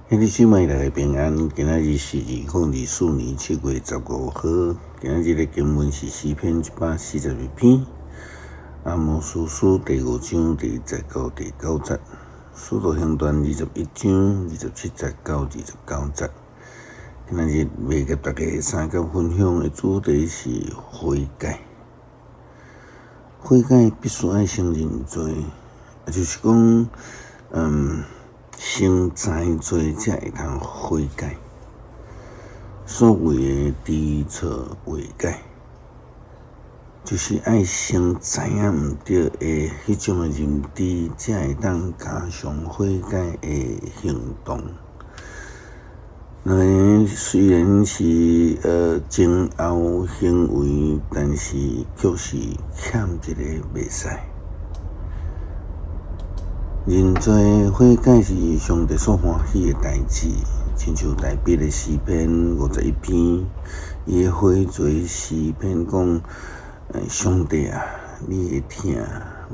兄弟姊妹大家平安，今仔日是2024年7月15号。今仔日的经文是诗篇142篇，阿摩司书第5章第10到第9节，使徒行传21章27节到29节。今仔日要甲大家三角分享的主题是悔改。悔改必须爱先认罪，也就是讲，先知罪才会通悔改。所谓的知错悔改，就是爱先知影毋对的迄种的认知，才会当加上悔改的行动。虽然是前后行为，但是却是欠一个袂使。认罪悔改是上帝所欢喜的代志，亲像大笔的诗篇51篇，伊的悔罪诗篇讲：上帝啊，你会听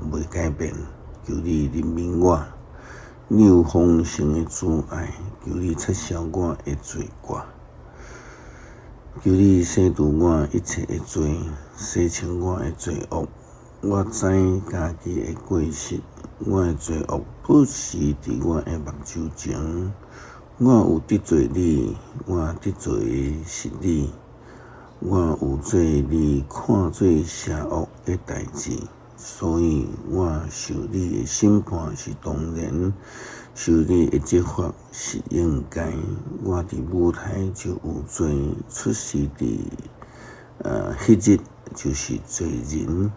袂改变，求你怜悯我。你有丰盛的慈爱，求你撤销我的罪过，求你洗除我一切的罪，洗清我的罪恶。我知家己的过失，我的罪恶不是伫我的目睭前。我有得罪你，我得罪是你，我有做你看做邪恶的代志。所以我受你的审判是当然，受你的责罚是应该。我伫舞台就有罪，出世伫迄日就是罪人。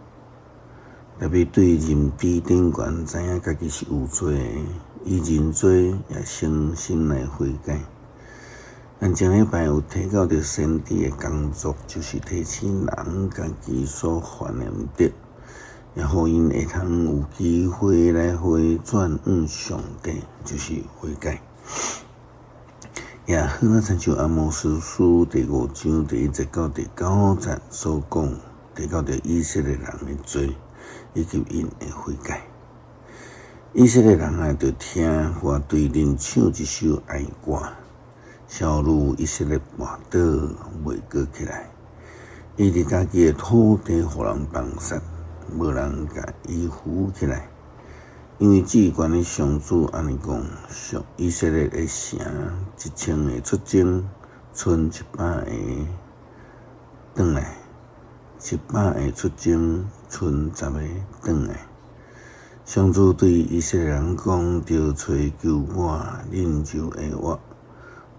特别对认知顶悬，知影家己是有罪的，伊认罪也诚心来悔改。咱前礼拜有提到着先知的工作，就是提醒人家己所犯的毋对。也互因会通有机会来回转向上帝，就是悔改。也好啊，亲像阿摩司书第5章第1节到第9节所讲，提到着以色列人的罪，以及因的悔改。以色列人啊，着听我对人唱一首哀歌，小如以色列跋倒袂过起来，伊伫家己的土地互人放杀。无人甲伊扶起来，因为至悬的上主安尼讲：以色列的城1000个出征，剩100个转来；100个出征，剩10个转来。上主对以色列人讲：着找求我，恁就会活；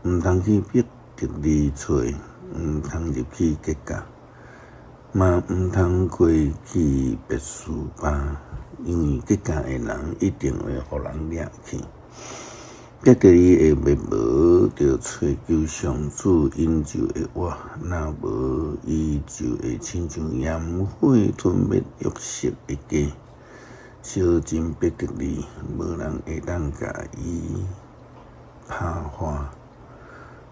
毋通去逼着你找，毋通入去结界。嘛毋通过去别墅吧，因为结界的人一定会互人掠去。结着伊会灭无，着找求上主，因就会活；若无，伊就会亲像炎火吞灭玉石的家，小真逼着你，无人会当甲伊拍花。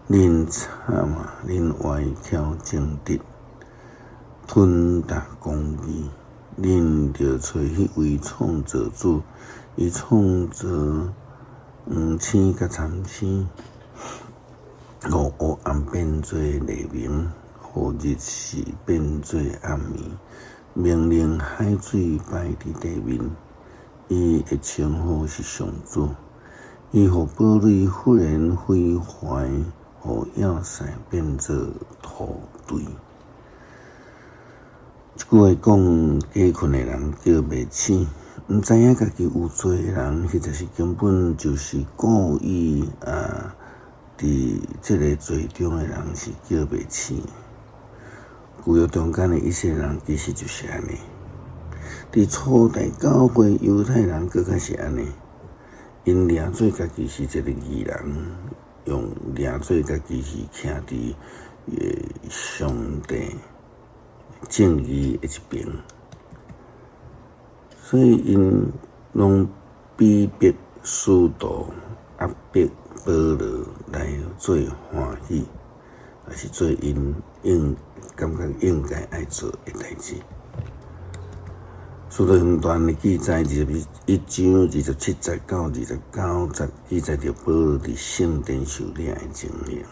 恁惨啊！恁歪巧正直。吞达公义，恁着找迄位创造主，伊创造黄星甲参星，互黑暗变做黎明，互日时变做暗暝，命令海水摆伫地面。伊的称呼是上主，伊互堡垒忽然毁坏，互要塞变做土堆。一句话讲，假困的人叫袂醒，毋知影家己有罪的人，实在是根本就是故意伫这个罪中的人是叫袂醒。旧约中间的以色列人其实就是安尼，伫初代教会犹太人更较是安尼，因掠做家己是一个义人，用掠做家己是徛伫上帝正义的一边，所以因拢逼迫使徒压迫保罗来做欢喜，也是做因感觉应该爱做的代志。使徒行传的记载21章27节到29节记载着保罗伫圣殿受领的情形。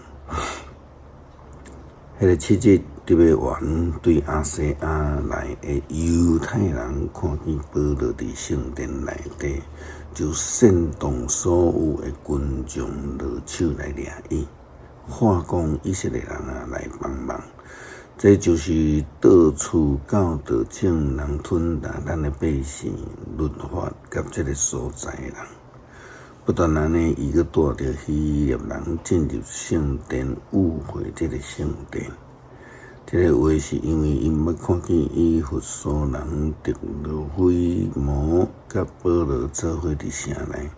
迄个7日特别员对亚细亚来的犹太人看见保罗伫圣殿内底，就煽动所有的群众落手来掠伊，话讲以色列人来帮忙。这就是到处教导正人吞达咱的百姓律法甲这个所在的人。不但安尼，伊阁带着希腊人进入圣殿误会这个圣殿。这个话是因为因捌看见以弗所人得罗非摩甲保罗做伙伫城内，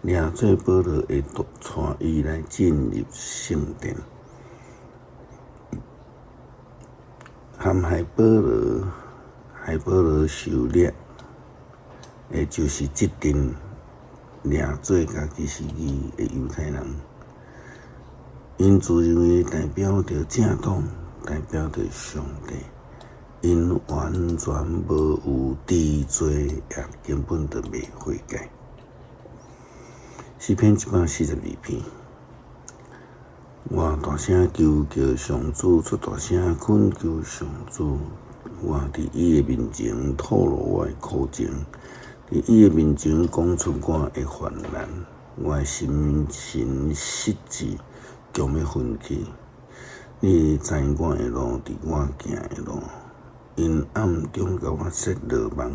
领做保罗会带伊来进入圣殿。害保罗受掠，也就是即阵领做家己是义的犹太人，因自认为代表着正统，代表着上帝，因完全无有知罪，也根本就未悔改。诗篇142篇。我大声求叫上主，出大声恳求上主。我伫伊的面前吐露我的苦情，伫伊的面前讲出我的患难。我的心神失志，强要昏去。你知我的路，伫我行的路，因暗中甲我设罗网，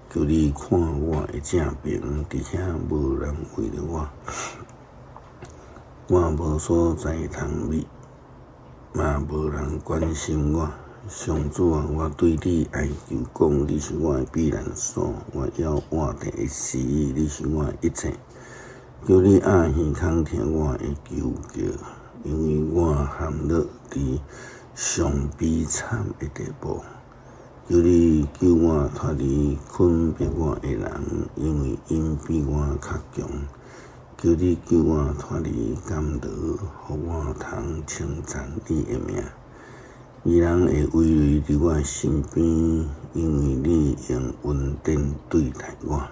求你看我的正面，伫遐无人为了我。我无所在通秘，嘛无人关心我。上主啊，我对你哀求讲，你是我的避难所，我要活地的死，你是我的一切。求你暗耳空听我的求叫，因为我陷落伫上悲惨的地步。求你救我脱离困逼我的人，因为因比我较强。求你救我脱离监牢，互我通称赞你的名。义人会围绕伫我身边，因为你用恩典对待我。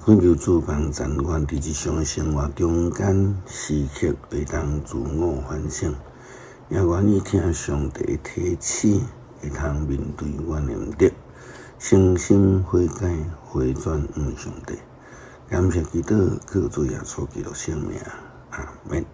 恳求主帮助我伫日常生活中间时刻会当自我反省，也愿意听上帝的提醒，会通面对我念得，诚心悔改，回转向上帝。感谢基督，靠主耶稣基督圣名，阿门。